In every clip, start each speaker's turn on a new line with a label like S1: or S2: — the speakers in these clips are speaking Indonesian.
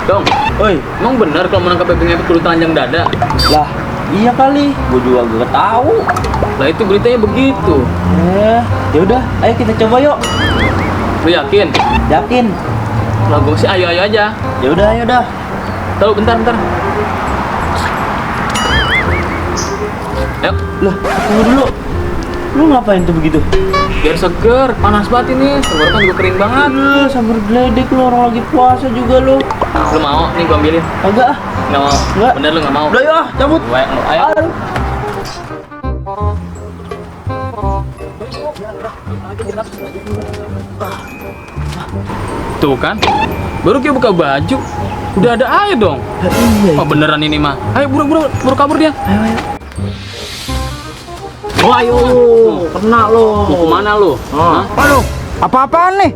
S1: Dong,
S2: Oi,
S1: emang benar kalau menangkap babi ngepet kudu telanjang dada?
S2: lah iya kali, gue juga gak tahu.
S1: Lah itu beritanya begitu.
S2: Ya udah, ayo kita coba yuk.
S1: Lu yakin?
S2: Yakin?
S1: Lah gue sih ayo aja.
S2: Ya udah, ayo dah.
S1: Tahu bentar. Ayo,
S2: Lah, tunggu dulu. Lu ngapain tuh begitu?
S1: biar seger. Panas banget ini. Tenggorokan juga kering banget.
S2: Sambar geledek lu, orang lagi puasa juga lu.
S1: Lu mau? Nih gua ambilin.
S2: Kagak ah.
S1: Nggak mau.
S2: Nggak.
S1: Bener lu nggak mau?
S2: Udah yuk, cabut.
S1: Ayo.
S2: Aduh.
S1: Tuh kan, baru kita buka baju, udah ada air dong.
S2: Iya.
S1: Oh beneran ini mah. Ayo buru kabur dia.
S2: Ayo. Wah, ayo, kena lo.
S1: Mau kemana lu? Hah?
S3: Aduh, apa-apaan nih?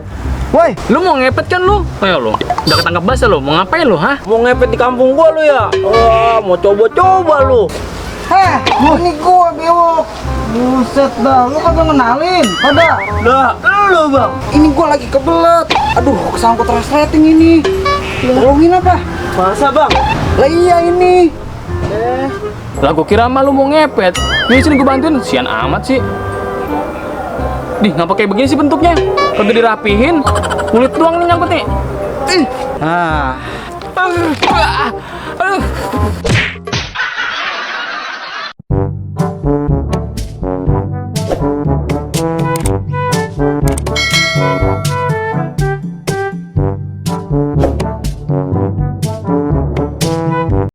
S3: Woi,
S1: Lu mau ngepet kan lu? Ayo lu, udah ketangkap basah lu. Mau ngapain lu? Hah?
S2: Mau ngepet di kampung gua lu ya? Wah, mau coba-coba lu.
S3: heh, ini gua biwok. Buset dah, lu kagak ngenalin? Ada.
S2: Lah, lu bang.
S3: Ini gua lagi kebelet. Aduh, kesangkut resleting ini. Tolongin apa?
S2: Masa bang?
S3: Lah iya ini.
S1: Lah gua kira mah lu mau ngepet. Nih sini gua bantuin. Sian amat sih. Dih, ngapa kayak begini sih bentuknya? Kagak dirapihin. Kulit doang nih nyangkut nih.
S3: Nah,
S1: Aduh.